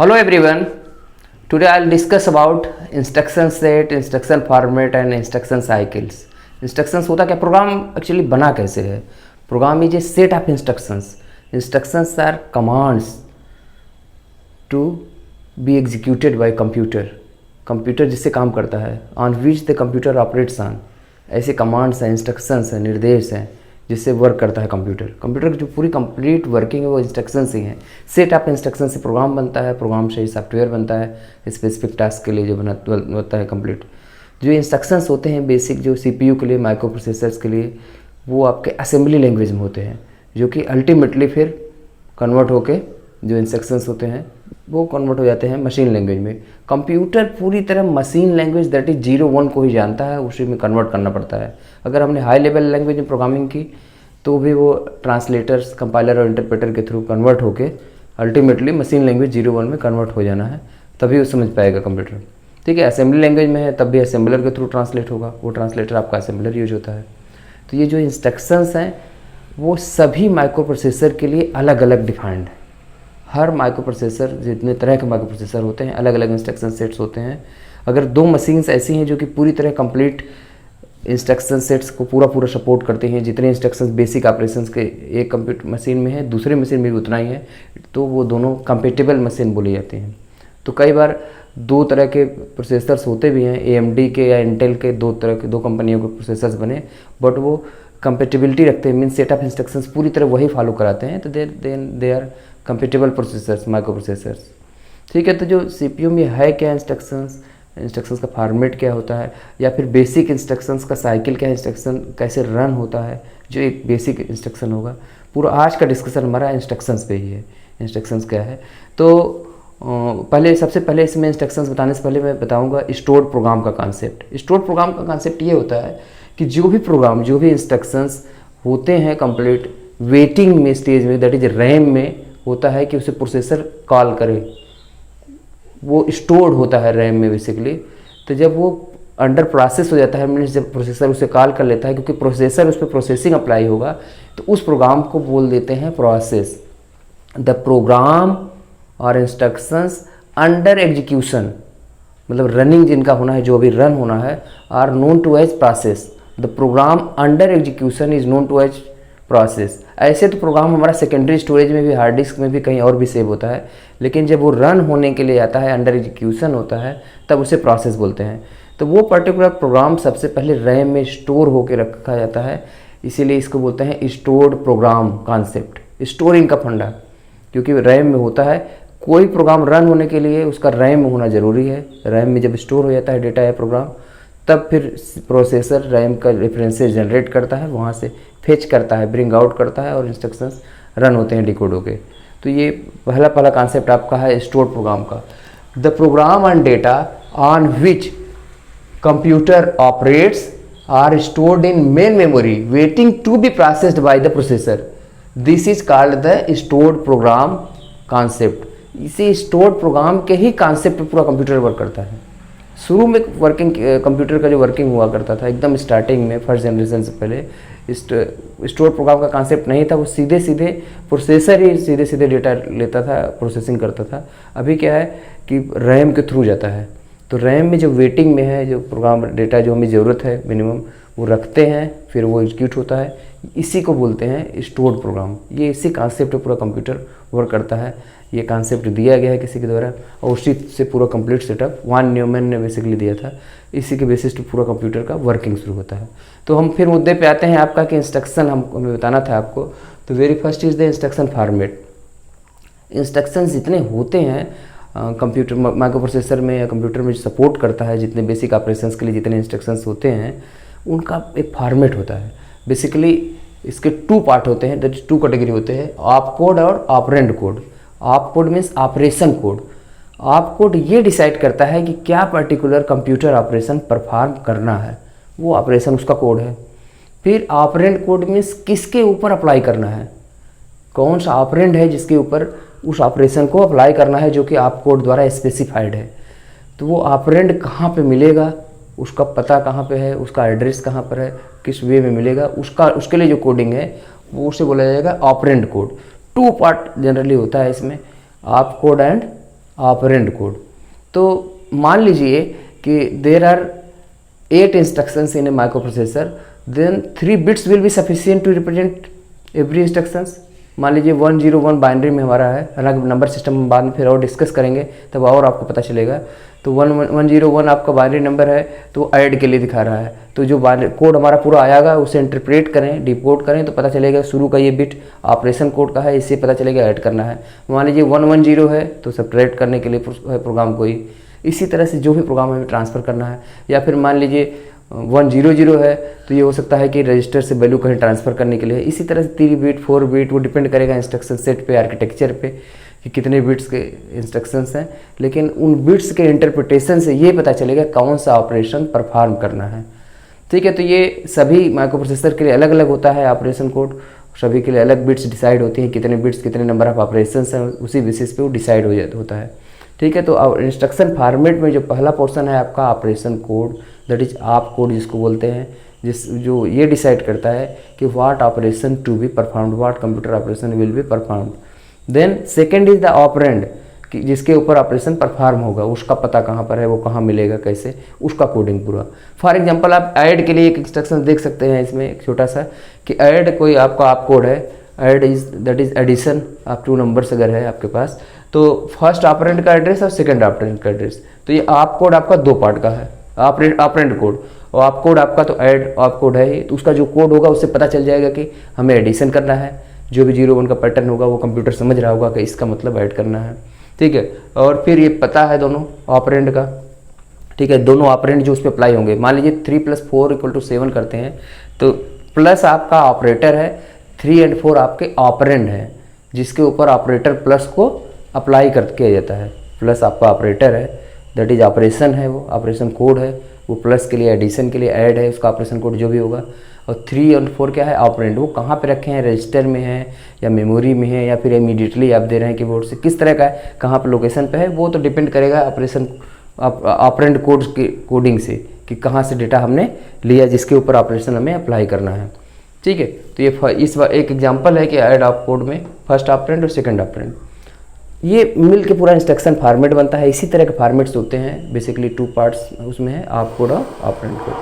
Hello everyone. Today I'll discuss about instruction set, instruction format and instruction cycles. Instructions होता क्या, programme actually बना कैसे है. Program is a set of instructions. Instructions are commands to be executed by computer. Computer जिससे काम करता है, on which the computer operates on. ऐसे कमांड्स हैं, इंस्ट्रक्शंस हैं, निर्देश हैं जिससे वर्क करता है कंप्यूटर. कंप्यूटर की जो पूरी कंप्लीट वर्किंग है वो इंस्ट्रक्शंस ही हैं. सेट ऑफ इंस्ट्रक्शन से प्रोग्राम बनता है, प्रोग्राम से ही सॉफ्टवेयर बनता है स्पेसिफिक टास्क के लिए जो बनता है कंप्लीट. जो इंस्ट्रक्शंस होते हैं बेसिक, जो सीपीयू के लिए, माइक्रो प्रोसेसर्स के लिए, वो आपके असेंबली लैंग्वेज में होते हैं, जो कि अल्टीमेटली फिर कन्वर्ट होके जो इंस्ट्रक्शंस होते हैं वो कन्वर्ट हो जाते हैं मशीन लैंग्वेज में. कंप्यूटर पूरी तरह मशीन लैंग्वेज दैट इज 0-1 को ही जानता है, उसी में कन्वर्ट करना पड़ता है. अगर हमने हाई लेवल लैंग्वेज में प्रोग्रामिंग की तो भी वो ट्रांसलेटर्स, कंपाइलर और इंटरप्रेटर के थ्रू कन्वर्ट होके अल्टीमेटली मशीन लैंग्वेज 0-1 में कन्वर्ट हो जाना है, तभी वो समझ पाएगा कंप्यूटर. ठीक है, असेंबली लैंग्वेज में है तब भी असेंबलर के थ्रू ट्रांसलेट होगा, वो ट्रांसलेटर आपका असेंबलर यूज होता है. तो ये जो इंस्ट्रक्शंस हैं वो सभी माइक्रो प्रोसेसर के लिए अलग अलग डिफाइंड है. हर माइक्रो प्रोसेसर, जितने तरह के माइक्रो प्रोसेसर होते हैं, अलग अलग इंस्ट्रक्शन सेट्स होते हैं. अगर दो मशीन्स ऐसी हैं जो कि पूरी तरह कंप्लीट इंस्ट्रक्शन सेट्स को पूरा सपोर्ट करते हैं, जितने इंस्ट्रक्शंस बेसिक ऑपरेशंस के एक कंप्यूटर मशीन में है दूसरे मशीन में भी उतना ही है, तो वो दोनों कंपेटेबल मशीन बोली जाती हैं. तो कई बार दो तरह के प्रोसेसर्स होते भी हैं, AMD के या इंटेल के, दो कंपनियों के प्रोसेसर्स बने, बट वो कंपेटेबिलिटी रखते हैं, मीन सेट ऑफ इंस्ट्रक्शंस पूरी तरह वही फॉलो कराते हैं, तो they are compatible processors, micro processors. ठीक है, तो जो CPU में है क्या इंस्ट्रक्शंस का फॉर्मेट क्या होता है, या फिर बेसिक इंस्ट्रक्शंस का साइकिल क्या, इंस्ट्रक्शन कैसे रन होता है, जो एक बेसिक इंस्ट्रक्शन होगा. पूरा आज का डिस्कशन हमारा इंस्ट्रक्शंस पे ही है. इंस्ट्रक्शंस क्या है, तो सबसे पहले इसमें इंस्ट्रक्शंस बताने से पहले मैं बताऊंगा स्टोर्ड प्रोग्राम का कॉन्सेप्ट. स्टोर्ड प्रोग्राम का कॉन्सेप्ट ये होता है कि जो भी प्रोग्राम, जो भी इंस्ट्रक्शंस होते हैं कंप्लीट वेटिंग में स्टेज में, दैट इज रैम में होता है कि उसे प्रोसेसर कॉल करे, वो स्टोर्ड होता है रैम में बेसिकली. तो जब वो अंडर प्रोसेस हो जाता है, मीन्स जब प्रोसेसर उसे कॉल कर लेता है, क्योंकि प्रोसेसर उस पर प्रोसेसिंग अप्लाई होगा, तो उस प्रोग्राम को बोल देते हैं प्रोसेस. द प्रोग्राम और इंस्ट्रक्शंस अंडर एग्जीक्यूशन, मतलब रनिंग जिनका होना है, जो भी रन होना है, are known to as process. The program under execution is known to as process. ऐसे तो प्रोग्राम हमारा सेकेंडरी स्टोरेज में भी, हार्ड डिस्क में भी, कहीं और भी सेव होता है, लेकिन जब वो रन होने के लिए आता है, अंडर एग्जीक्यूशन होता है, तब उसे प्रोसेस बोलते हैं. तो वो पर्टिकुलर प्रोग्राम सबसे पहले रैम में स्टोर होकर रखा जाता है, इसीलिए इसको बोलते हैं स्टोर्ड प्रोग्राम कॉन्सेप्ट. स्टोरिंग का फंडा, क्योंकि रैम में होता है, कोई प्रोग्राम रन होने के लिए उसका रैम में होना ज़रूरी है. रैम में जब स्टोर हो जाता है डेटा या प्रोग्राम, तब फिर प्रोसेसर रैम का रेफरेंसेस जनरेट करता है, वहाँ से फेच करता है, ब्रिंग आउट करता है, और इंस्ट्रक्शंस रन होते हैं डिकोड होके. तो ये पहला कॉन्सेप्ट आपका है स्टोर्ड प्रोग्राम का. The program and data on which computer operates are stored in main memory waiting to be processed by the processor. This is called the stored program concept. इसी stored program के ही concept पर पूरा computer work करता है. शुरू में working computer का जो वर्किंग हुआ करता था एकदम स्टार्टिंग में, फर्स्ट जनरेशन से पहले, स्टोर प्रोग्राम का कॉन्सेप्ट नहीं था. वो सीधे प्रोसेसर ही सीधे डेटा लेता था, प्रोसेसिंग करता था. अभी क्या है कि रैम के थ्रू जाता है, तो रैम में जो वेटिंग में है, जो प्रोग्राम डेटा जो हमें ज़रूरत है मिनिमम, वो रखते हैं, फिर वो एग्जीक्यूट होता है. इसी को बोलते हैं स्टोर्ड प्रोग्राम. ये इसी कॉन्सेप्ट पर पूरा कंप्यूटर वर्क करता है. ये कॉन्सेप्ट दिया गया है किसी के द्वारा, और उसी से पूरा कंप्लीट सेटअप वॉन न्यूमैन ने बेसिकली दिया था. इसी के बेसिस पे पूरा कंप्यूटर का वर्किंग शुरू होता है. तो हम फिर मुद्दे पे आते हैं आपका कि इंस्ट्रक्शन हमें बताना था आपको. तो very first is the instruction format. Instruction जितने होते हैं कंप्यूटर माइक्रो प्रोसेसर में या कंप्यूटर में सपोर्ट करता है, जितने बेसिक ऑपरेशंस के लिए जितने इंस्ट्रक्शंस होते हैं, उनका एक फॉर्मेट होता है. बेसिकली इसके 2 पार्ट होते हैं, दैट 2 कैटेगरी होते हैं, ऑप कोड और operand code. Op code means operation code. Op code ये डिसाइड करता है कि क्या पर्टिकुलर कंप्यूटर ऑपरेशन परफॉर्म करना है, वो ऑपरेशन उसका कोड है. फिर ऑपरेंड कोड मीन्स किसके ऊपर अप्लाई करना है, कौन सा ऑपरेंड है जिसके ऊपर उस ऑपरेशन को अप्लाई करना है, जो कि ऑप कोड द्वारा स्पेसिफाइड है. तो वो ऑपरेंड कहाँ पे मिलेगा, उसका पता कहाँ पे है, उसका एड्रेस कहाँ पर है, किस वे में मिलेगा, उसके लिए जो कोडिंग है वो उसे बोला जाएगा ऑपरेंड कोड. 2 पार्ट जनरली होता है इसमें, opcode and operand code. तो मान लीजिए कि there are 8 instructions in a microprocessor, then 3 bits will be sufficient to represent every instructions. मान लीजिए 101 बाइनरी में हमारा है, हालांकि नंबर सिस्टम हम बाद में फिर और डिस्कस करेंगे तब और आपको पता चलेगा। तो 101 आपका बाइनरी नंबर है तो ऐड के लिए दिखा रहा है, तो जो कोड हमारा पूरा आएगा उसे इंटरप्रेट करें, डिकोड करें तो पता चलेगा शुरू का ये बिट ऑपरेशन कोड का है, इससे पता चलेगा ऐड करना है। मान लीजिए 110 है तो सब्ट्रैक्ट करने के लिए है प्रोग्राम कोई। इसी तरह से जो भी प्रोग्राम हमें ट्रांसफ़र करना है, या फिर मान लीजिए 100 है तो ये हो सकता है कि रजिस्टर से वैल्यू कहीं ट्रांसफ़र करने के लिए। इसी तरह से 3 बिट 4 बिट वो डिपेंड करेगा इंस्ट्रक्शन सेट पे, आर्किटेक्चर पे कि कितने बिट्स के इंस्ट्रक्शंस हैं, लेकिन उन बिट्स के इंटरप्रिटेशन से ये पता चलेगा कौन सा ऑपरेशन परफॉर्म करना है। ठीक है, तो ये सभी माइक्रो प्रोसेसर के लिए अलग अलग होता है ऑपरेशन कोड, सभी के लिए अलग बिट्स डिसाइड होती हैं, कितने बिट्स कितने नंबर ऑफ ऑपरेशंस हैं उसी बेसिस पे वो डिसाइड होता है। ठीक है, तो इंस्ट्रक्शन फॉर्मेट में जो पहला पोर्शन है आपका operation code, that is op code जिसको बोलते हैं, जो ये डिसाइड करता है कि what operation to be performed, what computer operation will be performed. Then second is the operand, कि जिसके ऊपर ऑपरेशन परफॉर्म होगा उसका पता कहाँ पर है, वो कहाँ मिलेगा, कैसे, उसका कोडिंग पूरा। फॉर एग्जांपल आप ऐड के लिए एक इंस्ट्रक्शन देख सकते हैं इसमें एक छोटा सा, कि ऐड कोई आपका आप कोड है, add is that is addition of 2 numbers अगर है आपके पास, तो फर्स्ट ऑपरेंड का एड्रेस और सेकंड ऑपरेंड का एड्रेस। तो ये आप कोड आपका 2 पार्ट का है, ऑपरेंड कोड, और आप कोड आपका तो ऐड आप कोड है ही, तो उसका जो कोड होगा उससे पता चल जाएगा कि हमें एडिशन करना है। जो भी 0 1 का पैटर्न होगा वो कंप्यूटर समझ रहा होगा कि इसका मतलब ऐड करना है। ठीक है, और फिर ये पता है दोनों ऑपरेंड का। ठीक है, दोनों ऑपरेंड जो उस पर अप्लाई होंगे, मान लीजिए 3 + 4 = 7 करते हैं, तो प्लस आपका ऑपरेटर है, 3 और 4 आपके ऑपरेंड हैं जिसके ऊपर ऑपरेटर प्लस को अप्लाई कर किया जाता है। प्लस आपका ऑपरेटर है, दैट इज ऑपरेशन है, वो ऑपरेशन कोड है, वो प्लस के लिए एडिशन के लिए ऐड है उसका ऑपरेशन कोड जो भी होगा। और 3 और 4 क्या है, ऑपरेंड, वो कहाँ पे रखे हैं, रजिस्टर में है या मेमोरी में है या फिर इमीडिएटली आप दे रहे हैं कीबोर्ड से, किस तरह का है, कहाँ पे लोकेशन पे है, वो तो डिपेंड करेगा ऑपरेशन ऑपरेंड कोड की कोडिंग से कि कहाँ से डेटा हमने लिया जिसके ऊपर ऑपरेशन हमें अप्लाई करना है। ठीक है, तो ये इस एक एग्जांपल है कि ऐड ऑफ कोड में फर्स्ट ऑपरेंड और सेकंड ऑपरेंड ये मिल के पूरा इंस्ट्रक्शन फॉर्मेट बनता है। इसी तरह के फॉर्मेट्स होते हैं, बेसिकली 2 पार्ट्स उसमें है, आप कोड और ऑपरेंड कोड।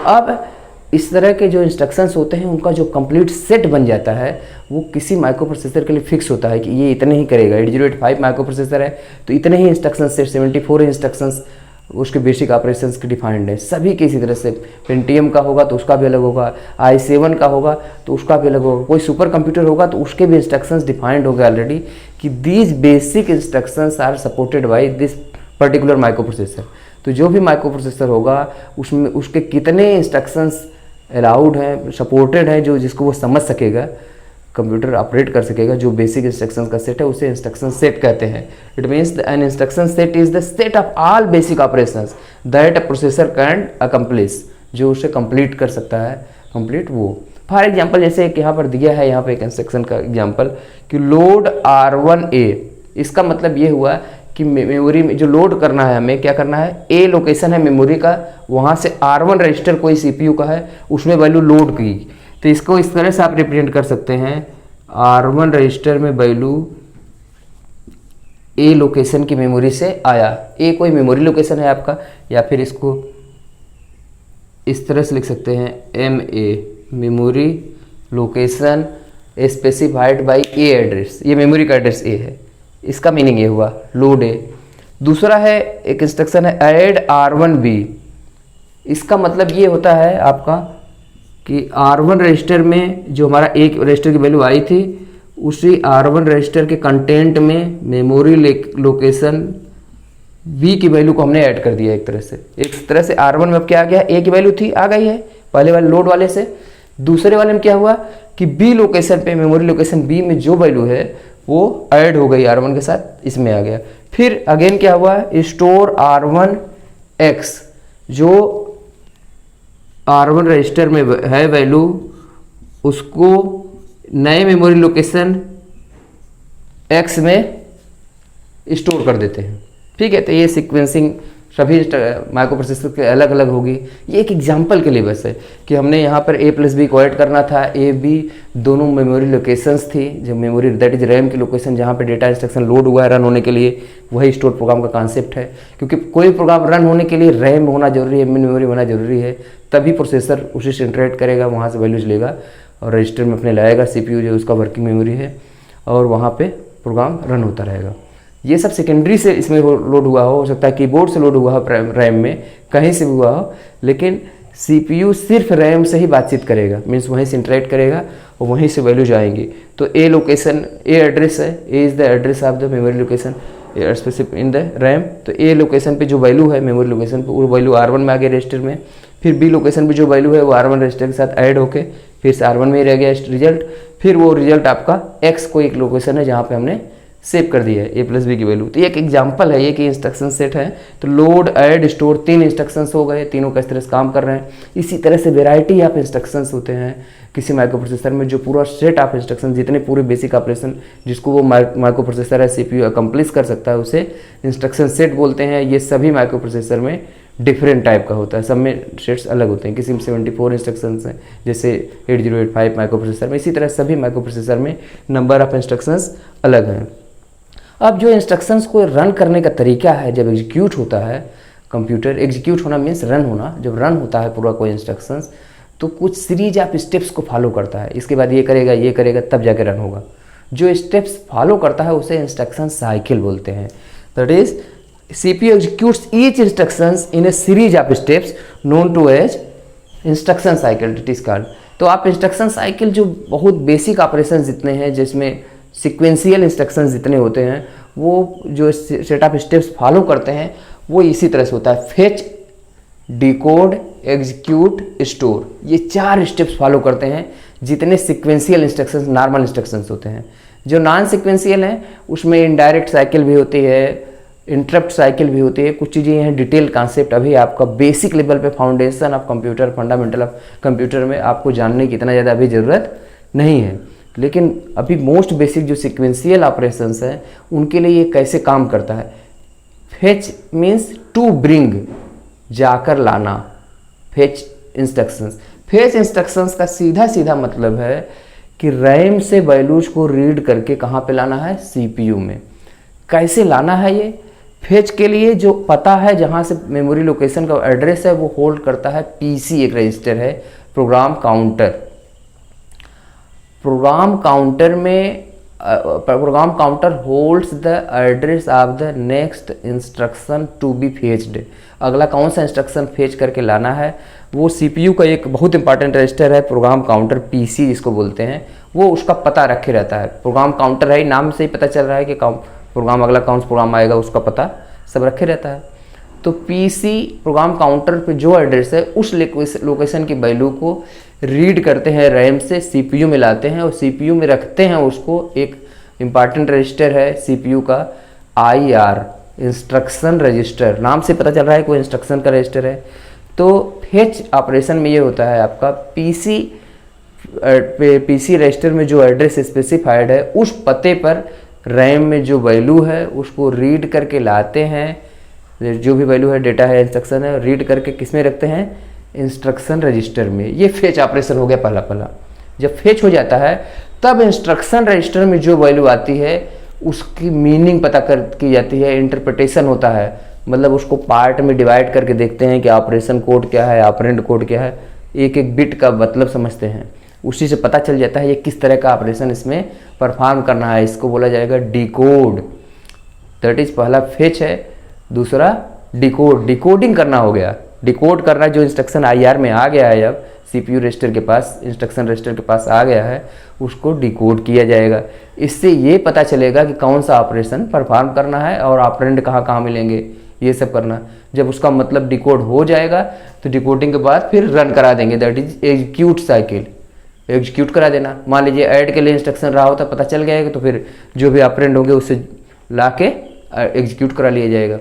अब इस तरह के जो इंस्ट्रक्शंस होते हैं उनका जो कंप्लीट सेट बन जाता है वो किसी माइक्रो प्रोसेसर के लिए फिक्स होता है कि ये इतने ही करेगा। 8085 माइक्रो प्रोसेसर है तो इतने ही इंस्ट्रक्शन सेट, 74 इंस्ट्रक्शंस उसके बेसिक ऑपरेशंस के डिफाइंड है सभी के। इसी तरह से पेंटियम का होगा तो उसका भी अलग होगा, i7 का होगा तो उसका भी अलग होगा, कोई सुपर कंप्यूटर होगा तो उसके भी इंस्ट्रक्शंस डिफाइंड हो गए ऑलरेडी कि these basic instructions are supported by this particular micro processor. तो जो भी माइक्रो प्रोसेसर होगा उसमें उसके कितने इंस्ट्रक्शंस अलाउड हैं, सपोर्टेड हैं, जो जिसको वो समझ सकेगा, कंप्यूटर ऑपरेट कर सकेगा, जो बेसिक इंस्ट्रक्शंस का सेट है उसे इंस्ट्रक्शन सेट कहते हैं। It means an instruction set is the set of all basic operations that a processor can accomplish, जो उसे कंप्लीट कर सकता है, कंप्लीट वो। फॉर एग्जांपल जैसे एक यहाँ पर दिया है, यहाँ पे एक इंस्ट्रक्शन का एग्जांपल कि लोड R1A, इसका मतलब ये हुआ कि मेमोरी में जो लोड करना है हमें, क्या करना है, ए लोकेशन है मेमोरी का, वहाँ से R1 रजिस्टर कोई CPU का है उसमें वैल्यू लोड की। तो इसको इस तरह से आप रिप्रेजेंट कर सकते हैं, R1 रजिस्टर में वैल्यू ए लोकेशन की मेमोरी से आया, ए कोई मेमोरी लोकेशन है आपका, या फिर इसको इस तरह से लिख सकते हैं MA memory location specified by A address, ये मेमोरी का एड्रेस ए है, इसका मीनिंग ये हुआ लोड ए। दूसरा है एक इंस्ट्रक्शन है ऐड R1B, इसका मतलब ये होता है आपका कि R1 रजिस्टर में जो हमारा एक रजिस्टर की वैल्यू आई थी उसी R1 रजिस्टर के कंटेंट में मेमोरी लोकेशन B की वैल्यू को हमने ऐड कर दिया एक तरह से R1 में अब क्या आ गया, A की वैल्यू थी आ गई है पहले वाले लोड वाले से, दूसरे वाले में क्या हुआ कि B लोकेशन पे मेमोरी लोकेशन B में जो वैल्यू है वो ऐड हो गई R1 के साथ, इसमें आ गया। फिर अगेन क्या हुआ, स्टोर R1X, जो R1 रजिस्टर में है वैल्यू उसको नए मेमोरी लोकेशन X में स्टोर कर देते हैं। ठीक है, तो ये सीक्वेंसिंग सभी माइक्रो प्रोसेसर के अलग अलग होगी। ये एक एग्जांपल के लिए बस है कि हमने यहाँ पर a प्लस बी को ऐड करना था। a b दोनों मेमोरी लोकेशंस थी, जो मेमोरी दैट इज रैम की लोकेशन जहाँ पे डेटा इंस्ट्रक्शन लोड हुआ है रन होने के लिए, वही स्टोर प्रोग्राम का कॉन्सेप्ट है। क्योंकि कोई प्रोग्राम रन होने के लिए रैम होना जरूरी है, मेमोरी होना जरूरी है, तभी प्रोसेसर उसी से इंटरेक्ट करेगा, वहाँ से वैल्यूज लेगा और रजिस्टर में अपने लाएगा, CPU जो उसका वर्किंग मेमोरी है, और वहाँ पे प्रोग्राम रन होता रहेगा। ये सब सेकेंडरी से इसमें लोड हुआ हो सकता है कीबोर्ड से लोड हुआ हो, रैम में कहीं से भी हुआ हो, लेकिन CPU सिर्फ रैम से ही बातचीत करेगा, मीन्स वहीं से इंटरेक्ट करेगा और वहीं से वैल्यूज आएंगी। तो ए लोकेशन, ए एड्रेस है, A is the address of the memory location specific in the RAM. तो ए लोकेशन पे जो वैल्यू है मेमोरी लोकेशन पे, वो वैल्यू R1 में आ गया रजिस्टर में। फिर बी लोकेशन पे जो वैल्यू है वो R1 रजिस्टर के साथ ऐड होके फिर से R1 में ही रह गया रिजल्ट। फिर वो रिजल्ट आपका X कोई एक लोकेशन है जहाँ पे हमने सेव कर दिया है a प्लस बी की वैल्यू। तो ये एक एग्जांपल है, ये कि इंस्ट्रक्शन सेट है। तो लोड, ऐड, स्टोर 3 इंस्ट्रक्शंस हो गए, तीनों का इस तरह से काम कर रहे हैं। इसी तरह से वेराइटी ऑफ इंस्ट्रक्शंस होते हैं किसी माइक्रो प्रोसेसर में, जो पूरा सेट ऑफ इंस्ट्रक्शन, जितने पूरे बेसिक ऑपरेशन जिसको वो माइक्रो प्रोसेसर है CPU अकम्प्लिश कर सकता है, उसे इंस्ट्रक्शन सेट बोलते हैं। ये सभी माइक्रो प्रोसेसर में डिफरेंट टाइप का होता है, सब में सेट्स अलग होते हैं। किसी में 74 इंस्ट्रक्शंस हैं जैसे 8085 माइक्रो प्रोसेसर में, इसी तरह सभी माइक्रो प्रोसेसर में नंबर ऑफ इंस्ट्रक्शंस अलग हैं। अब जो इंस्ट्रक्शंस को रन करने का तरीका है, जब एग्जीक्यूट होता है कंप्यूटर, एग्जीक्यूट होना मीन्स रन होना, जब रन होता है पूरा कोई इंस्ट्रक्शंस तो कुछ सीरीज ऑफ स्टेप्स को फॉलो करता है। इसके बाद ये करेगा तब जाके रन होगा। जो स्टेप्स फॉलो करता है उसे इंस्ट्रक्शन साइकिल बोलते हैं। That is CPU executes each instructions in a series of steps known to as instruction cycle it is called। तो आप इंस्ट्रक्शन साइकिल जो बहुत बेसिक ऑपरेशन जितने हैं, जिसमें सीक्वेंशियल इंस्ट्रक्शंस जितने होते हैं, वो जो सेट ऑफ स्टेप्स फॉलो करते हैं वो इसी तरह से होता है। फेच, डिकोड, एग्जीक्यूट, स्टोर, ये 4 स्टेप्स फॉलो करते हैं जितने सीक्वेंशियल इंस्ट्रक्शंस नॉर्मल इंस्ट्रक्शंस होते हैं। जो नॉन सीक्वेंशियल हैं उसमें इनडायरेक्ट साइकिल भी होती है, इंटरप्ट साइकिल भी होती है, कुछ चीज़ें हैं डिटेल कॉन्सेप्ट अभी आपका बेसिक लेवल पे foundation of computer, fundamental of computer में आपको जानने की इतना ज़्यादा अभी ज़रूरत नहीं है। लेकिन अभी मोस्ट बेसिक जो सीक्वेंशियल ऑपरेशंस हैं उनके लिए ये कैसे काम करता है। फेच मीन्स टू ब्रिंग, जाकर लाना, फेच इंस्ट्रक्शंस। फेच इंस्ट्रक्शंस का सीधा सीधा मतलब है कि रैम से वैल्यूज को रीड करके कहाँ पे लाना है, CPU में। कैसे लाना है ये? फेच के लिए जो पता है जहाँ से मेमोरी लोकेशन का एड्रेस है वो होल्ड करता है PC, एक रजिस्टर है प्रोग्राम काउंटर। प्रोग्राम काउंटर में program counter holds the address of the next instruction to be fetched. अगला कौन सा इंस्ट्रक्शन फेच करके लाना है वो CPU का एक बहुत इंपॉर्टेंट रजिस्टर है प्रोग्राम काउंटर PC जिसको बोलते हैं, वो उसका पता रखे रहता है। प्रोग्राम काउंटर है, नाम से ही पता चल रहा है कि प्रोग्राम अगला कौन सा प्रोग्राम आएगा उसका पता सब रखे रहता है। तो PC प्रोग्राम काउंटर पे जो एड्रेस है उस लोकेशन की वैल्यू को रीड करते हैं रैम से, CPU में लाते हैं और CPU में रखते हैं उसको। एक इम्पॉर्टेंट रजिस्टर है CPU का IR, इंस्ट्रक्शन रजिस्टर, नाम से पता चल रहा है कोई इंस्ट्रक्शन का रजिस्टर है। तो फेच ऑपरेशन में ये होता है आपका PC रजिस्टर में जो एड्रेस स्पेसिफाइड है उस पते पर रैम में जो वैल्यू है उसको रीड करके लाते हैं। जो भी वैल्यू है, डेटा है, इंस्ट्रक्शन है, रीड करके किस में रखते हैं, इंस्ट्रक्शन रजिस्टर में। ये फेच ऑपरेशन हो गया पहला। जब फेच हो जाता है तब इंस्ट्रक्शन रजिस्टर में जो वैल्यू आती है उसकी मीनिंग पता की जाती है, इंटरप्रिटेशन होता है, मतलब उसको पार्ट में डिवाइड करके देखते हैं कि ऑपरेशन कोड क्या है, ऑपरेंड कोड क्या है, एक एक बिट का मतलब समझते हैं। उसी से पता चल जाता है ये किस तरह का ऑपरेशन इसमें परफॉर्म करना है। इसको बोला जाएगा डिकोड। दैट इज पहला फेच है। दूसरा डिकोड, डिकोडिंग करना हो गया। डिकोड करना, जो इंस्ट्रक्शन IR में आ गया है, अब CPU रजिस्टर के पास, इंस्ट्रक्शन रजिस्टर के पास आ गया है, उसको डिकोड किया जाएगा। इससे ये पता चलेगा कि कौन सा ऑपरेशन परफॉर्म करना है और ऑपरेंड कहाँ कहाँ मिलेंगे, ये सब करना। जब उसका मतलब डिकोड हो जाएगा तो डिकोडिंग के बाद फिर रन करा देंगे, that is execute cycle, execute करा देना। मान लीजिए ऐड के लिए इंस्ट्रक्शन रहा होता, पता चल गया तो फिर जो भी ऑपरेंड होंगे उससे ला के एग्जीक्यूट करा लिया जाएगा।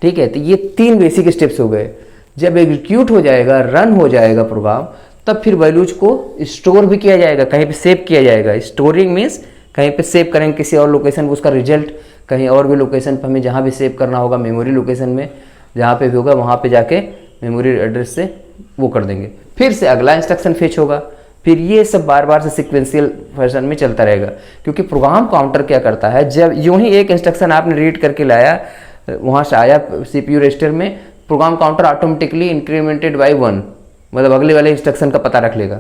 ठीक है, तो ये 3 बेसिक स्टेप्स हो गए। जब एग्जीक्यूट हो जाएगा, रन हो जाएगा प्रोग्राम, तब फिर वैल्यूज को स्टोर भी किया जाएगा, कहीं पे सेव किया जाएगा। स्टोरिंग मीन्स कहीं पे सेव करेंगे किसी और लोकेशन पर, उसका रिजल्ट कहीं और भी लोकेशन पर हमें जहाँ भी सेव करना होगा मेमोरी लोकेशन में, जहाँ पे भी होगा वहाँ पे जाके मेमोरी एड्रेस से वो कर देंगे। फिर से अगला इंस्ट्रक्शन फेच होगा, फिर ये सब बार बार से सिक्वेंशियल फैशन में चलता रहेगा। क्योंकि प्रोग्राम काउंटर क्या करता है, जब यूं ही एक इंस्ट्रक्शन आपने रीड करके लाया, वहाँ से आया CPU रजिस्टर में, program counter automatically incremented by 1, मतलब अगले वाले इंस्ट्रक्शन का पता रख लेगा।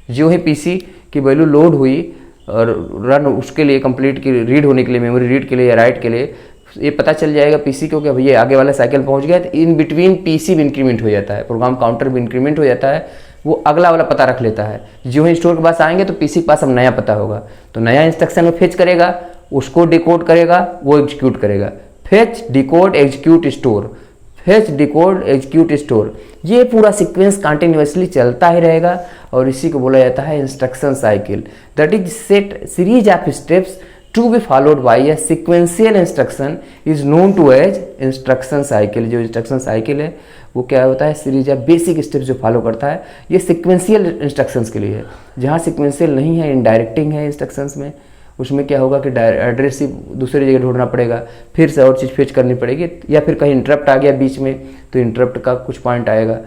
जो ही PC की वैल्यू लोड हुई और रन उसके लिए कंप्लीट की रीड होने के लिए, मेमोरी रीड के लिए या राइट के लिए, ये पता चल जाएगा PC को कि अब ये आगे वाला साइकिल पहुंच गया। तो इन बिटवीन PC भी इंक्रीमेंट हो जाता है, प्रोग्राम काउंटर भी इंक्रीमेंट हो जाता है, वो अगला वाला पता रख लेता है। जो ही स्टोर के पास आएंगे तो PC के पास अब नया पता होगा, तो नया इंस्ट्रक्शन वो फेच करेगा, उसको डिकोड करेगा, वो एग्जीक्यूट करेगा। Fetch decode execute store, fetch decode execute store, ये पूरा सीक्वेंस कंटिन्यूअसली चलता ही रहेगा और इसी को बोला जाता है instruction cycle. That is set series of steps to be followed by a sequential instruction is known to as instruction cycle. जो इंस्ट्रक्शन साइकिल है वो क्या होता है, सीरीज ऑफ बेसिक स्टेप्स जो फॉलो करता है। ये सीक्वेंशियल इंस्ट्रक्शंस के लिए है। जहाँ सीक्वेंशियल नहीं है, इनडायरेक्टिंग है इंस्ट्रक्शंस में, उसमें क्या होगा कि एड्रेस ही दूसरी जगह ढूंढना पड़ेगा, फिर से और चीज़ फेच करनी पड़ेगी, या फिर कहीं इंटरप्ट आ गया बीच में तो इंटरप्ट का कुछ पॉइंट आएगा,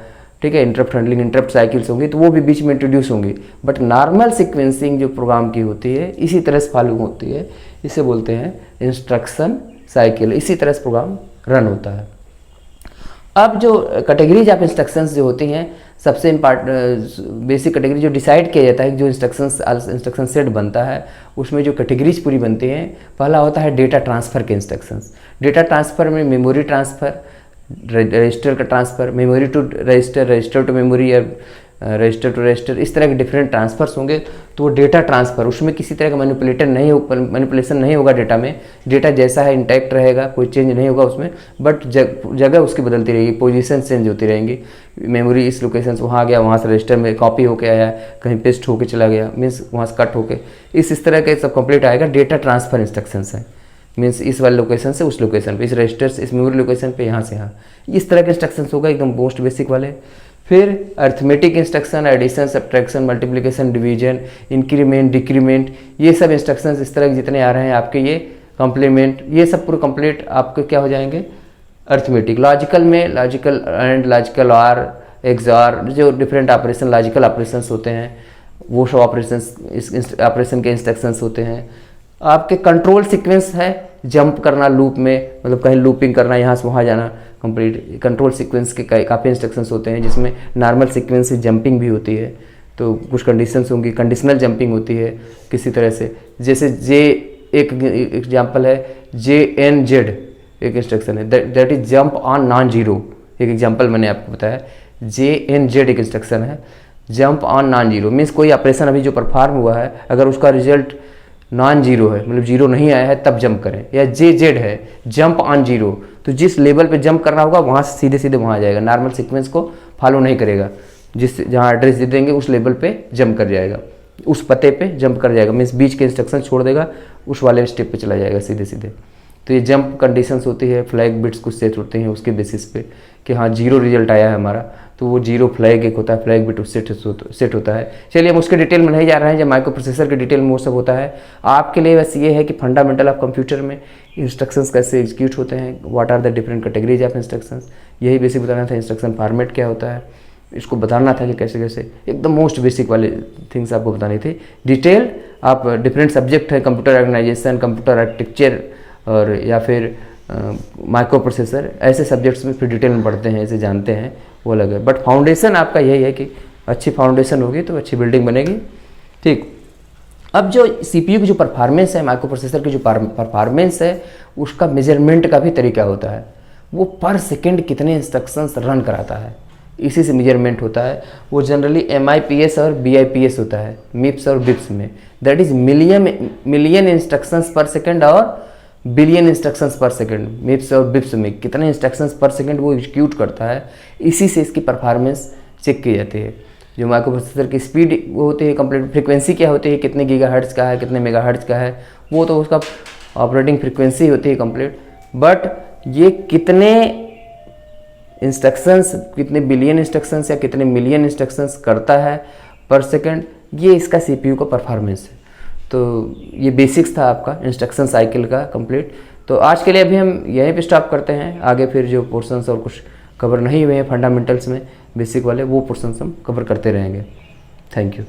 ठीक है। इंटरप्ट हैंडलिंग, इंटरप्ट साइकिल्स होंगी तो वो भी बीच में इंट्रोड्यूस होंगी। बट नॉर्मल सीक्वेंसिंग जो प्रोग्राम की होती है इसी तरह से फॉलो होती है, इसे बोलते हैं इंस्ट्रक्शन साइकिल। इसी तरह से प्रोग्राम रन होता है। अब जो कैटेगरीज ऑफ इंस्ट्रक्शंस जो होती हैं, सबसे बेसिक कैटेगरी जो डिसाइड किया जाता है, जो इंस्ट्रक्शन सेट बनता है उसमें जो कैटेगरीज पूरी बनती हैं, पहला होता है डेटा ट्रांसफ़र के इंस्ट्रक्शंस। डेटा ट्रांसफ़र में मेमोरी ट्रांसफ़र, रजिस्टर का transfer, memory to register, register to memory या रजिस्टर टू रजिस्टर, इस तरह के डिफरेंट ट्रांसफर्स होंगे। तो वो डेटा ट्रांसफ़र, उसमें किसी तरह का मैनिपुलेशन नहीं होगा डेटा में। डेटा जैसा है इंटैक्ट रहेगा, कोई चेंज नहीं होगा उसमें, बट जगह उसकी बदलती रहेगी, पोजीशन चेंज होती रहेंगी। मेमोरी इस लोकेशन से वहाँ गया, वहाँ से रजिस्टर में कॉपी होके आया, कहीं पेस्ट होके चला गया, मीन्स वहाँ से कट होके, इस तरह के सब कंप्लीट आएगा। डेटा ट्रांसफ़र इंस्ट्रक्शंस है, मीन्स इस वाले लोकेशन से उस लोकेशन पे, इस रजिस्टर से इस मेमोरी लोकेशन पे, यहाँ से यहाँ, इस तरह के इंस्ट्रक्शंस होगा, एकदम मोस्ट बेसिक वाले। फिर arithmetic instruction, addition, subtraction, multiplication, division, increment, decrement, ये सब इंस्ट्रक्शंस इस तरह के जितने आ रहे हैं आपके, ये कॉम्प्लीमेंट, ये सब पूरे कंप्लीट आपके क्या हो जाएंगे, अर्थमेटिक। लॉजिकल में logical and, logical or, XOR, जो डिफरेंट ऑपरेशन, लॉजिकल ऑपरेशंस होते हैं, वो सब ऑपरेशंस, इस ऑपरेशन के इंस्ट्रक्शंस होते हैं। आपके कंट्रोल सीक्वेंस है, जंप करना लूप में, मतलब कहीं लूपिंग करना, यहाँ से वहाँ जाना, कंप्लीट कंट्रोल सीक्वेंस के काफ़ी इंस्ट्रक्शंस होते हैं, जिसमें नॉर्मल सीक्वेंस से जंपिंग भी होती है, तो कुछ कंडीशंस होंगी, कंडीशनल जंपिंग होती है किसी तरह से। जैसे जे एक एग्जांपल है, JNZ एक इंस्ट्रक्शन है, that is jump on non zero, एक एग्जांपल मैंने आपको बताया। JNZ एक इंस्ट्रक्शन है, jump on non zero, means कोई ऑपरेशन अभी जो परफॉर्म हुआ है, अगर उसका रिजल्ट नॉन जीरो है, मतलब जीरो नहीं आया है, तब जंप करें। या JZ है, जंप ऑन जीरो, तो जिस लेवल पे जंप करना होगा वहाँ से सीधे सीधे वहाँ जाएगा, नॉर्मल सीक्वेंस को फॉलो नहीं करेगा। जहाँ एड्रेस दे देंगे उस लेवल पे जंप कर जाएगा, उस पते पे जंप कर जाएगा, मीन्स बीच के इंस्ट्रक्शन छोड़ देगा, उस वाले स्टेप पे चला जाएगा सीधे सीधे। तो ये जंप कंडीशंस होती है, फ्लैग बिट्स कुछ सेट होते हैं उसके बेसिस पे कि हाँ जीरो रिजल्ट आया है हमारा, तो वो जीरो फ्लैग एक होता है, फ्लैग बिट सेट होता है। चलिए हम उसके डिटेल में नहीं जा रहे हैं, जब माइक्रो प्रोसेसर के डिटेल में वो सब होता है। आपके लिए बस ये है कि फंडामेंटल ऑफ कंप्यूटर में इंस्ट्रक्शंस कैसे एग्जीक्यूट होते हैं, what are the different categories of instructions, यही बेसिक बताना था। इंस्ट्रक्शन फॉर्मेट क्या होता है, इसको बताना था कि कैसे कैसे, एकदम मोस्ट बेसिक वाले थिंग्स आपको बतानी थी। डिटेल आप डिफरेंट सब्जेक्ट है, कंप्यूटर ऑर्गेनाइजेशन, कंप्यूटर आर्किटेक्चर और या फिर माइक्रो प्रोसेसर, ऐसे सब्जेक्ट्स में फिर डिटेल में पढ़ते हैं, इसे जानते हैं, वो अलग है। बट फाउंडेशन आपका यही है कि अच्छी फाउंडेशन होगी तो अच्छी बिल्डिंग बनेगी, ठीक। अब जो CPU की जो परफॉर्मेंस है, माइक्रो प्रोसेसर की जो परफॉर्मेंस है, उसका मेजरमेंट का भी तरीका होता है। वो पर सेकेंड कितने इंस्ट्रक्शंस रन कराता है, इसी से मेजरमेंट होता है। वो जनरली MIPS और BIPS होता है, MIPS और BIPS में, दैट इज मिलियन इंस्ट्रक्शंस पर सेकेंड और बिलियन इंस्ट्रक्शंस पर सेकंड। MIPS और BIPS में कितने इंस्ट्रक्शंस पर सेकंड वो एग्जीक्यूट करता है, इसी से इसकी परफॉर्मेंस चेक की जाती है। जो माइक्रो प्रोसेसर की स्पीड वो होती है, कंप्लीट फ्रीक्वेंसी क्या होती है, कितने गीगाहर्ट्ज़ का है, कितने मेगाहर्ट्ज़ का है, वो तो उसका ऑपरेटिंग फ्रीक्वेंसी होती है कंप्लीट। बट ये कितने इंस्ट्रक्शंस, कितने बिलियन इंस्ट्रक्शंस या कितने मिलियन इंस्ट्रक्शंस करता है पर सेकंड, ये इसका CPU का परफॉर्मेंस है। तो ये बेसिक्स था आपका इंस्ट्रक्शन साइकिल का कंप्लीट। तो आज के लिए अभी हम यहीं पे स्टॉप करते हैं। आगे फिर जो पोर्शंस और कुछ कवर नहीं हुए हैं फंडामेंटल्स में बेसिक वाले, वो पोर्शंस हम कवर करते रहेंगे। Thank you.